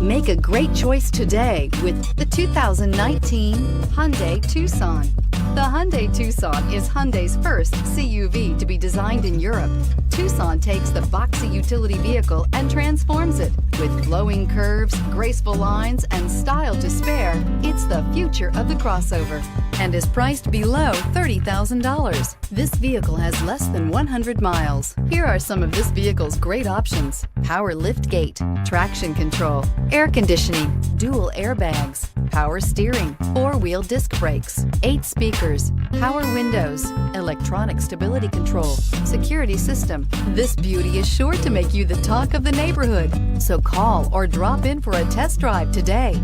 Make a great choice today with the 2019 Hyundai Tucson. The Hyundai Tucson is Hyundai's first CUV to be designed in Europe. Tucson takes the boxy utility vehicle and transforms it. With flowing curves, graceful lines, and style to spare, it's the future of the crossover and is priced below $30,000. This vehicle has less than 100 miles. Here are some of this vehicle's great options: power liftgate, traction control, air conditioning, dual airbags, power steering, four-wheel disc brakes, 8 speakers, power windows, electronic stability control, security system. This beauty is sure to make you the talk of the neighborhood. So call or drop in for a test drive today.